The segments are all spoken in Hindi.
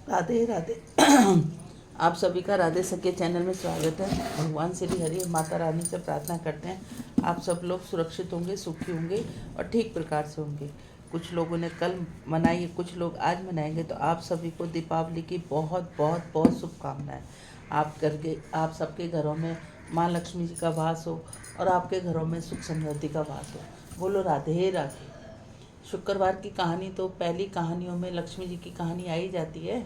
राधे राधे। आप सभी का राधे सखी चैनल में स्वागत है। भगवान श्री हरि माता रानी से प्रार्थना करते हैं आप सब लोग सुरक्षित होंगे, सुखी होंगे और ठीक प्रकार से होंगे। कुछ लोगों ने कल मनाई, कुछ लोग आज मनाएंगे, तो आप सभी को दीपावली की बहुत बहुत बहुत शुभकामनाएं। आप सबके घरों में माँ लक्ष्मी जी का वास हो और आपके घरों में सुख समृद्धि का वास हो। बोलो राधे राधे। शुक्रवार की कहानी तो पहली कहानियों में लक्ष्मी जी की कहानी आई जाती है।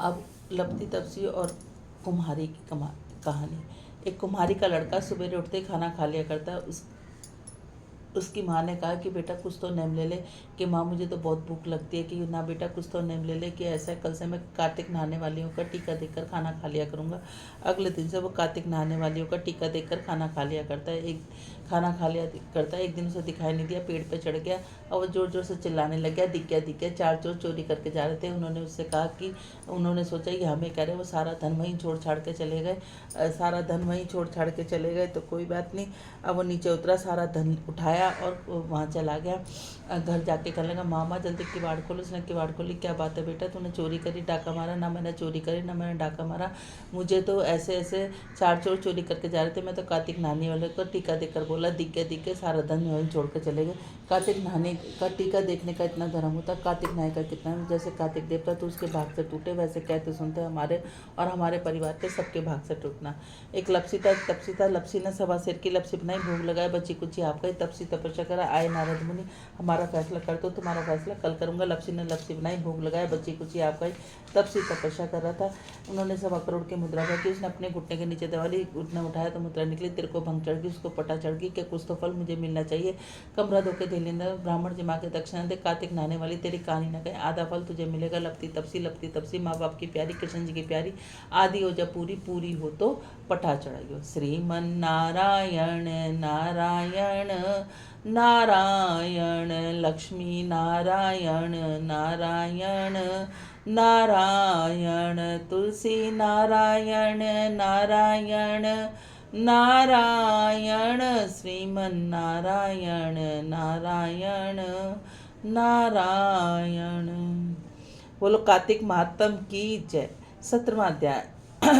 अब लपती तपसी और कुम्हारी की कहानी। एक कुम्हारी का लड़का सुबह उठते ही खाना खा लिया करता है। उसकी माँ ने कहा कि बेटा कुछ तो नेम ले ले। कि माँ मुझे तो बहुत भूख लगती है। कि ना बेटा कुछ तो नेम ले ले, कि ऐसा कल से मैं कार्तिक नहाने वालियों का टीका देकर खाना खा लिया करूँगा। अगले दिन से वो कार्तिक नहाने वालियों का टीका देकर खाना खा लिया करता है। एक दिन उसे दिखाई नहीं दिया, पेड़ पे चढ़ गया और वो जोर जोर से चिल्लाने लग गया, दिख गया दिख गया। 4 चोर चोरी करके जा रहे थे। उन्होंने उससे कहा कि उन्होंने सोचा ये हमें कह रहे, वो सारा धन वहीं छोड़ छाड़ के चले गए। तो कोई बात नहीं। अब वो नीचे उतरा, सारा धन उठाया और वहाँ चला गया। घर जाके कहने लगा, मामा जल्दी किवाड़ खोलो। उसने किवाड़ खोली। क्या बात है बेटा, तूने चोरी करी, डाका मारा? ना मैंने चोरी करी, ना मैंने डाका मारा। मुझे तो ऐसे ऐसे 4 चोर चोरी करके जा रहे थे। मैं तो कार्तिक नहाने वाले को टीका देकर बोला, दिख गया, सारा धन वहीं छोड़ के चले गए। कार्तिक नहाने का टीका देखने का इतना धर्म होता, कार्तिक नहाने का कितना। जैसे कार्तिक देवता तो उसके भाग से टूटे, वैसे कहते सुनते हमारे और हमारे परिवार के सबके भाग से टूटना। एक लपसी था, एक तपसी था। लपसी ने 1.25 सेर की लपसी बनाई, भोग लगाए, बची कुची आप गई। तपसी तपस्या करा, आए नारद मुनि, हमारा फैसला कर दो, तुम्हारा फैसला कल करूंगा। लपसी ने लपसी बनाई, भोग लगाया, बची कुची आप गई। तपसी तपस्या कर रहा था। उन्होंने 1.25 करोड़ की मुद्रा की। उसने अपने घुटने के नीचे दबा ली, घुटना उठाया तो मुद्रा निकली। तेरे को भंग चढ़ गई, उसको पटा चढ़ गई कि कुछ तो फल मुझे मिलना चाहिए। कमरा धोके दे लेना, ब्राह्मण जी माँ के दक्षिणा दे। कार्तिक नहाने वाली तेरी कहानी न कहे, आधा फल तुझे मिलेगा। लपती तपसी माँ बाप की प्यारी, कृष्ण जी की प्यारी। आदि हो जब पूरी पूरी हो तो पटा चढ़ाइयो। श्रीमन नारायण नारायण नारायण, लक्ष्मी नारायण नारायण नारायण, तुलसी नारायण नारायण नारायण, श्रीमन नारायण नारायण नारायण। बोलो कार्तिक महात्म की जय। 17वां अध्याय।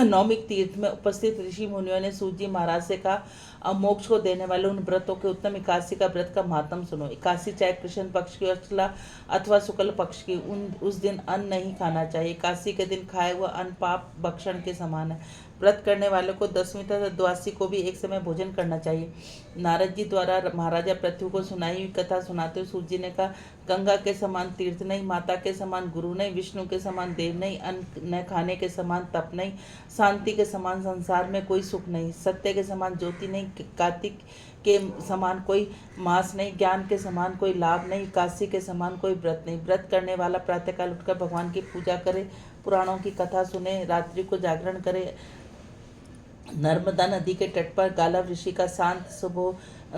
नौमिक तीर्थ में उपस्थित ऋषि मुनियों ने सूत जी महाराज से कहा, अब मोक्ष को देने वाले उन व्रतों के उत्तम एकादशी का व्रत का महात्म सुनो। एकादशी चाहे कृष्ण पक्ष की अथवा शुक्ल पक्ष की, उस दिन अन्न नहीं खाना चाहिए। एकादशी के दिन खाए हुआ अन्न पाप भक्षण के समान है। व्रत करने वालों को 10वीं तथा द्वादशी को भी एक समय भोजन करना चाहिए। नारद जी द्वारा महाराजा पृथ्वी को सुनाई हुई कथा सुनाते हुए सूत जी ने कहा, गंगा के समान तीर्थ नहीं, माता के समान गुरु नहीं, विष्णु के समान देव नहीं, अन्न न खाने के समान तप नहीं, शांति के समान संसार में कोई सुख नहीं, सत्य के समान ज्योति नहीं, कार्तिक के समान कोई मास नहीं, ज्ञान के समान कोई लाभ नहीं, काशी के समान कोई व्रत नहीं। व्रत करने वाला प्रातःकाल उठकर भगवान की पूजा करे, पुराणों की कथा सुने, रात्रि को जागरण करे। नर्मदा नदी के तट पर गालव ऋषि का शांत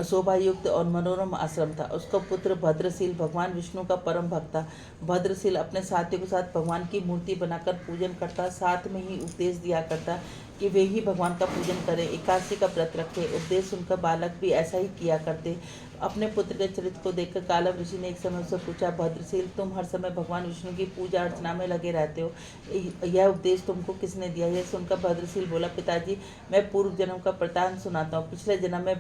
शोभायुक्त और मनोरम आश्रम था। उसका पुत्र भद्रशील भगवान विष्णु का परम भक्त था। भद्रशील अपने साथियों के साथ भगवान की मूर्ति बनाकर पूजन करता, साथ में ही उपदेश दिया करता कि वे ही भगवान का पूजन करें, एकादशी का व्रत रखें। उपदेश सुनकर बालक भी ऐसा ही किया करते। अपने पुत्र के चरित्र को देखकर गालव ऋषि ने एक समय उससे पूछा, भद्रशील तुम हर समय भगवान विष्णु की पूजा अर्चना में लगे रहते हो, यह उपदेश तुमको किसने दिया? यह सुनकर भद्रशील बोला, पिताजी मैं पूर्व जन्म का वृतांत सुनाता हूँ। पिछले जन्म में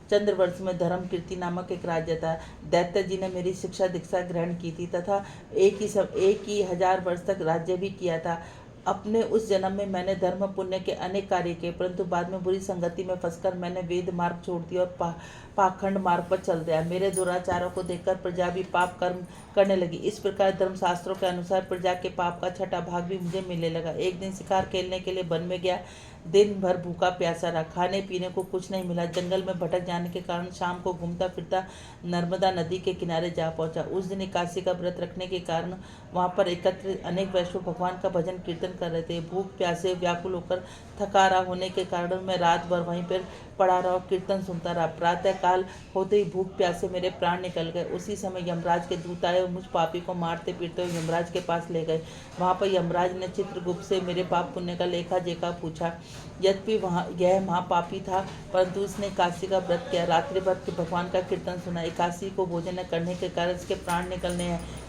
चंद्रवर्ष में धर्म कीर्ति नामक एक राज्य था। दैत्य जी ने मेरी शिक्षा दीक्षा ग्रहण की थी तथा एक ही 1000 वर्ष तक राज्य भी किया था। अपने उस जन्म में मैंने धर्म पुण्य के अनेक कार्य किए, परंतु बाद में बुरी संगति में फंसकर मैंने वेद मार्ग छोड़ दिया और पाखंड मार्ग पर चल दिया। मेरे दुराचारों को देखकर प्रजा भी पाप कर्म करने लगी। इस प्रकार धर्मशास्त्रों के अनुसार प्रजा के पाप का 6ठा भाग भी मुझे मिलने लगा। एक दिन शिकार खेलने के लिए वन में गया। दिन भर भूखा प्यासा रहा, खाने पीने को कुछ नहीं मिला। जंगल में भटक जाने के कारण शाम को घूमता फिरता नर्मदा नदी के किनारे जा पहुंचा। उस दिन एकादशी का व्रत रखने के कारण वहां पर एकत्रित अनेक वैष्णव भगवान का भजन कीर्तन कर रहे थे। भूख प्यासे व्याकुल होकर थका रहा होने के कारण मैं रात भर वहीं पर पड़ा रहा और कीर्तन सुनता रहा। प्रातः काल होते ही भूख प्यासे मेरे प्राण निकल गए। उसी समय यमराज के दूत आए और मुझ पापी को मारते पीटते हुए यमराज के पास ले गए। वहां पर यमराज ने चित्रगुप्त से मेरे पाप पुण्य का लेखा जेखा पूछा। यद्यपि वहाँ यह महापापी था, परंतु उसने एकादशी का व्रत किया, रात्रि भर के भगवान का कीर्तन सुना। एकादशी को भोजन न करने के कारण इसके प्राण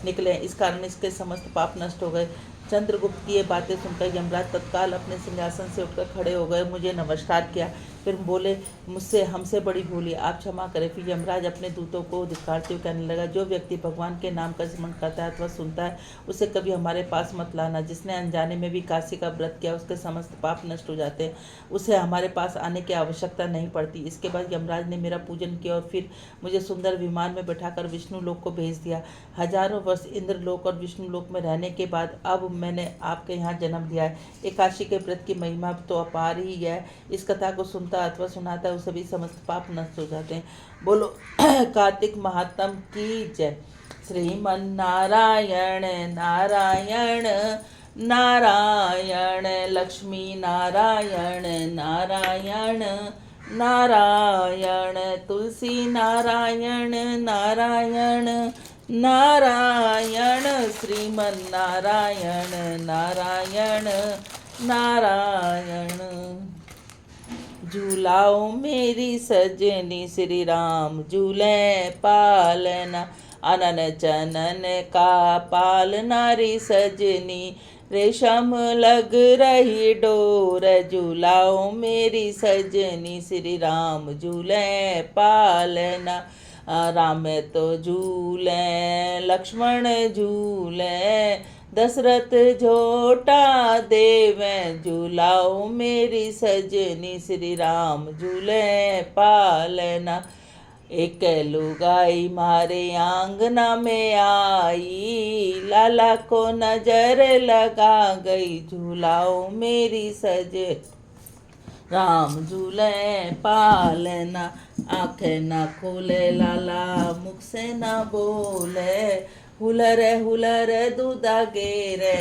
निकले, इस कारण इसके समस्त पाप नष्ट हो गए। चंद्रगुप्त की ये बातें सुनकर यमराज तत्काल अपने सिंहासन से उठकर खड़े हो गए, मुझे नमस्कार किया, फिर बोले, मुझसे हमसे बड़ी भूल है, आप क्षमा करें। फिर यमराज अपने दूतों को धिक्कारते हुए कहने लगा, जो व्यक्ति भगवान के नाम का स्मरण करता है अथवा सुनता है, उसे कभी हमारे पास मत लाना। जिसने अनजाने में भी काशी का व्रत किया, उसके समस्त पाप नष्ट हो जाते हैं, उसे हमारे पास आने की आवश्यकता नहीं पड़ती। इसके बाद यमराज ने मेरा पूजन किया और फिर मुझे सुंदर विमान में बैठाकर विष्णु लोक को भेज दिया। हजारों वर्ष इंद्र लोक और विष्णु लोक में रहने के बाद अब मैंने आपके यहाँ जन्म लिया है। एकादशी के व्रत की महिमा तो अपार ही है। इस कथा को सुनता अथवा सुनाता है, उसे भी समस्त पाप नष्ट हो जाते हैं। बोलो कार्तिक महात्म की जय। श्रीमन नारायण नारायण नारायण, लक्ष्मी नारायण नारायण नारायण, तुलसी नारायण नारायण नारायण, श्रीमन नारायण नारायण नारायण। झूलाओ मेरी सजनी श्री राम झूले पालना, अनन चनन का पालना रे सजनी, रेशम लग रही डोर झूलाओ मेरी सजनी श्री राम झूले पालना। राम तो झूले लक्ष्मण झूले, दशरथ झोटा देवे झूलाओ मेरी सजनी श्री राम झूले पालना। एक लुगाई मारे आंगना में आई, लाला को नजर लगा गई झूलाओ मेरी सज राम झूले पालना। आंखें न खोले लाला मुख से न बोले, हुलर हुलर दूधा गेरे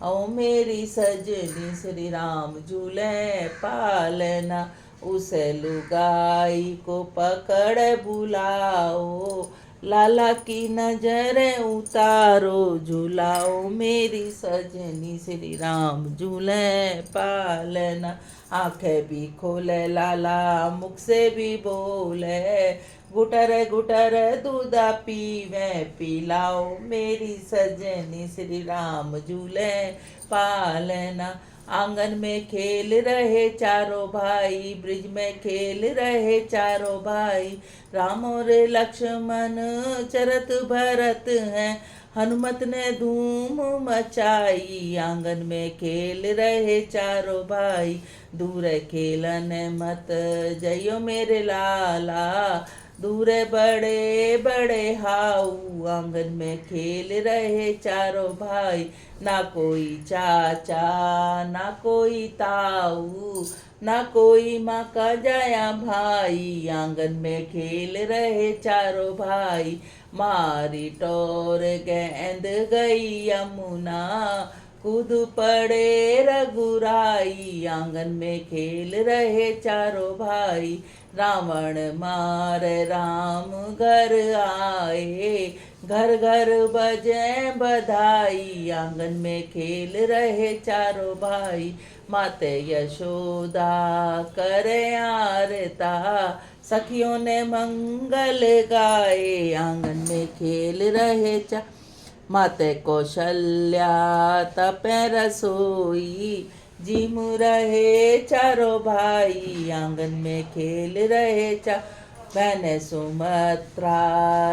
ओ मेरी सजनी श्री राम झूले पालना। उसे लुगाई को पकड़ बुलाओ, लाला की नजर उतारो झूलाओ मेरी सजनी श्री राम झूले पालना। आंखें भी खोले लाला मुख से भी बोले, गुटर गुटर दूधा पीवे पिलाओ मेरी सजनी श्री राम झूले पालना। आंगन में खेल रहे चारों भाई, ब्रिज में खेल रहे चारों भाई, राम और लक्ष्मण चरत भरत हैं, हनुमत ने धूम मचाई। आंगन में खेल रहे चारों भाई, दूर खेलन मत जइयो मेरे लाला, दूर बड़े बड़े हाउ। आंगन में खेल रहे चारों भाई, ना कोई चाचा ना कोई ताऊ, ना कोई माँ का जाया भाई। आंगन में खेल रहे चारों भाई, मारी टोर गेंद गई यमुना, कूद पड़े रघुराई। आंगन में खेल रहे चारों भाई, रावण मार राम घर आए, घर घर बजे बधाई। आंगन में खेल रहे चारों भाई, माते यशोदा करे आरता, सखियों ने मंगल गाए। आंगन में खेल रहे माते कौशल्या तपे रसोई, जिम रहे चारों भाई। आंगन में खेल रहे बहने सुमत्रा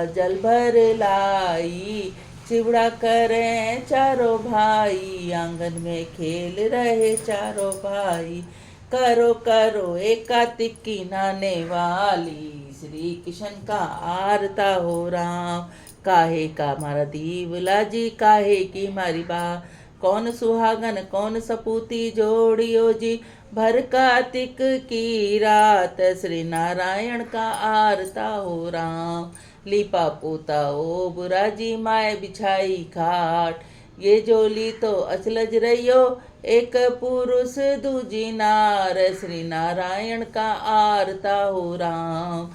जल भर लाई, चिवड़ा करें चारों भाई। आंगन में खेल रहे चारों भाई, करो करो एक कार्तिक की नाने वाली, श्री कृष्ण का आरता हो राम। काहे का मारा दीवला जी, काहे की मारी बा, कौन सुहागन कौन सपूती जोड़ियो जी, भर कार्तिक की रात श्री नारायण का आरता हो राम। लिपा पोता ओ बुरा जी, माए बिछाई खाट, ये जोली तो अचलज रहियो, एक पुरुष दूजी नार, श्री नारायण का आरता हो राम।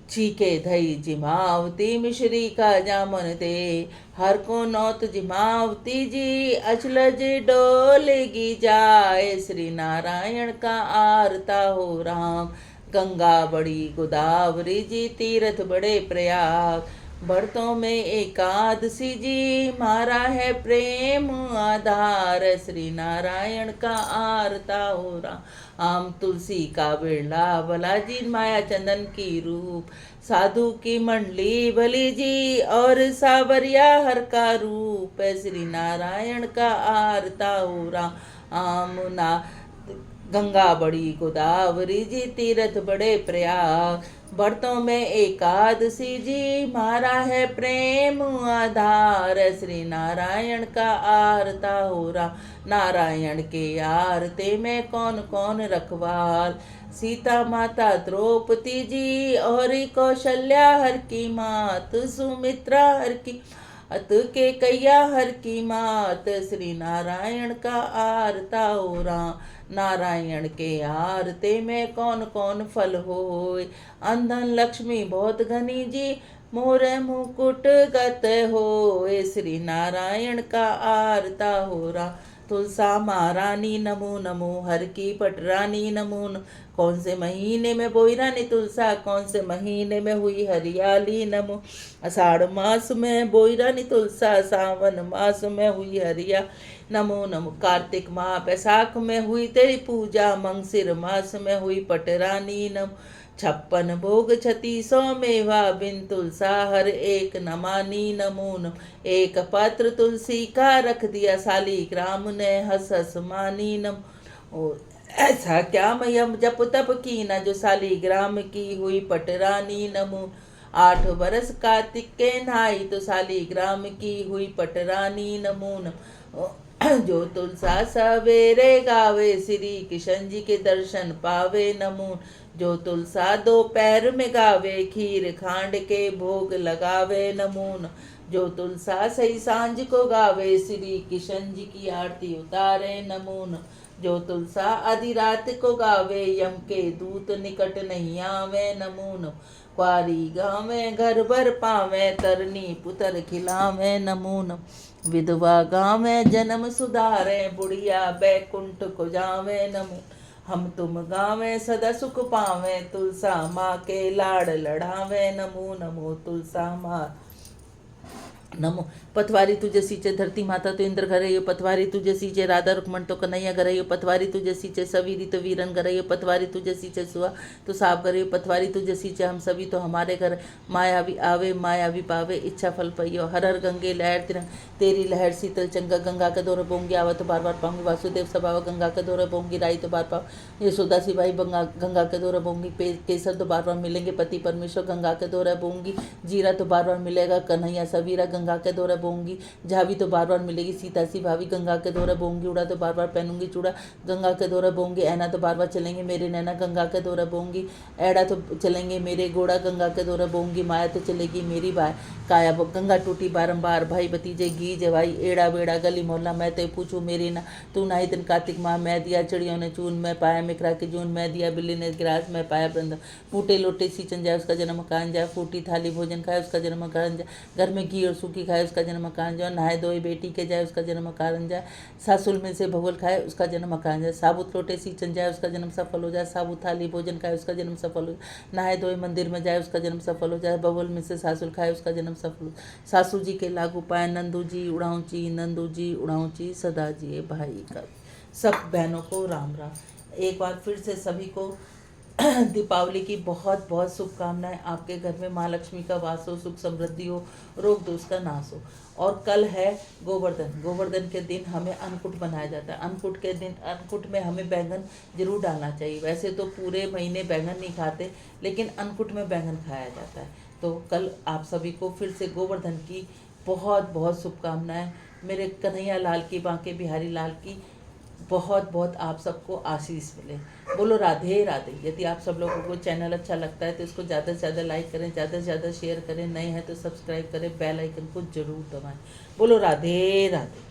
छीके धई जिमावती मिश्री का जामन दे, हर को नौत जिमावती जी अचलज डोलेगी जाए। श्री नारायण का आरता हो राम। गंगा बड़ी गोदावरी जी तीर्थ बड़े प्रयाग। व्रतों में एकादशी जी मारा है प्रेम आधार। श्री नारायण का आरता हो राम। आम तुलसी का बिरला बालाजी माया चंदन की रूप। साधु की मंडली भली जी और सावरिया हर का रूप। श्री नारायण का आरता हो राम। ना गंगा बड़ी गोदावरी जी तीर्थ बड़े प्रयाग। व्रतों में एकादशी जी मारा है प्रेम आधार। श्री नारायण का आरता हो राम। नारायण के आरते में कौन कौन रखवाल। सीता माता द्रौपदी जी और कौशल्या हर की मात। सुमित्रा हर की अत के कैया हर की मात। श्री नारायण का आरता हो राम। नारायण के आरते में कौन कौन फल होय। अंधन लक्ष्मी बहुत घनी जी मोर मुकुट गत होय। श्री नारायण का आरता हो राम। तुलसा महारानी नमो नमो हर की पटरानी नमो नमो। कौन से महीने में बोई रानी तुलसा कौन से महीने में हुई हरियाली नमो। आषाढ़ मास में बोई रानी तुलसा सावन मास में हुई हरिया नमो नमो। कार्तिक माह बैसाख में हुई तेरी पूजा मंगसिर मास में हुई पटरानी नमो। 56 भोग 3600 मेवा बिन तुलसा हर एक नमानी नमो नमो। एक पत्र तुलसी का रख दिया शालिग्राम ने हंस हंस मानी नमो। ऐसा क्या मयम जप तप की न जो शालिग्राम की हुई पटरानी नमो। 8 बरस कार्तिक के नहाई तो शालिग्राम की हुई पटरानी नमो नमो। जो तुलसा सवेरे गावे श्री किशन जी के दर्शन पावे नमो। जो तुलसा दोपहर में गावे खीर खांड के भोग लगावे नमो नमो। जो तुलसा सही सांझ को गावे श्री किशन जी की आरती उतारे नमो नमो। जो तुलसा आधी रात को गावे यम के दूत निकट नहीं आवे नमो नमो। क्वारी गावे घर भर पावे तरनी पुत्र खिलावे नमो नमो। विधवा गावे जन्म सुधारे बुढ़िया बैकुंठ को जावे नमो। हम तुम गावे सदा सुख पावे तुलसा माँ के लाड़ लढ़ावे नमो नमो। तुलसा माँ नमो। पथवारी तुझे सींचे धरती माता तो इंद्र घरैयो। पथवारी तुझे सींचे राधा रुक्मण तो कन्हैया घरैयो। पथवारी तुझे सींचे सवीरी तो वीरन घरैयो। पथवारी तुझे सींचे सुआ तो साप घरैयो। पथवारी तुझे सींचे हम सभी तो हमारे घर। मायावी आवे मायावी पावे इच्छा फल पैयो। हर हर गंगे लहर तिरंग तेरी लहर शीतल चंगा। गंगा का दौरा बोंगी आवा तो बार बार पाऊंगी। वासुदेव सभावा गंगा का दौरा बोंगी राई तो बार पाओ। यशोदा सिवाई गंगा के दौरा बोंगी। केसर तो बार बार मिलेंगे। पति परमेश्वर गंगा के दौरा बोंगी। जीरा तो बार बार मिलेगा। कन्हैया सवीरा गंगा के दौरा बोंगी। झावी तो बार बार मिलेगी। सीता सी भाभी गंगा के दौरा बोंगी। उड़ा तो बार बार पहनूंगी चूड़ा गंगा के दौरा बोंगी। ऐना तो बार बार चलेंगे मेरे नैना गंगा के दौरा बोंगी। ऐड़ा तो चलेंगे मेरे गोड़ा गंगा के दौरा बोंगी। माया तो चलेगी मेरी बाय काया गंगा टूटी बारंबार। भाई भतीजे घी जवाई एड़ा बेड़ा गली मोहल्ला मैं ते पूछूं मेरी ना तू ना ही दिन कार्तिक माह मैं दिया चिड़ियों ने चून मैं पाया मिकरा के जून मैं दिया बिल्ली ने गिरास मैं पाया बंद। फूटे लोटे सींचन जाए उसका जन्म मकान जाए। फूटी थाली भोजन खाए उसका जन्म मकान जाए। घर में घी और सूखी खाए उसका जन्म मकान जाए। नहाए धोए बेटी के जाए उसका जन्म मकान जाए। सासुल में से भगवल खाए उसका जन्म मकान जाए। साबुत लोटे सींचन जाए उसका जन्म सफल हो जाए। साबुत थाली भोजन खाए उसका जन्म सफल हो जाए। नहाए धोए मंदिर में जाए उसका जन्म सफल हो जाए। बबुल में से सासुल खाए उसका जन्म सफल हो। सासू जी के लागू पाए नंदू जी उड़ाऊँची नंदू जी उड़ाऊँची सदा जिए भाई का। सब बहनों को राम राम। एक बार फिर से सभी को दीपावली की बहुत बहुत शुभकामनाएं। आपके घर में माँ लक्ष्मी का वास हो सुख समृद्धि हो रोग दोष का नाश हो। और कल है गोवर्धन। गोवर्धन के दिन हमें अन्नकूट बनाया जाता है। अन्नकूट के दिन अन्नकूट में हमें बैंगन जरूर डालना चाहिए। वैसे तो पूरे महीने बैंगन नहीं खाते लेकिन अन्नकूट में बैंगन खाया जाता है। तो कल आप सभी को फिर से गोवर्धन की बहुत बहुत शुभकामनाएं। मेरे कन्हैया लाल की बांके बिहारी लाल की बहुत बहुत आप सबको आशीष मिले। बोलो राधे राधे। यदि आप सब लोगों को चैनल अच्छा लगता है तो इसको ज़्यादा से ज़्यादा लाइक करें, ज़्यादा से ज़्यादा शेयर करें। नए हैं तो सब्सक्राइब करें, बेल आइकन को जरूर दबाएं। बोलो राधे राधे।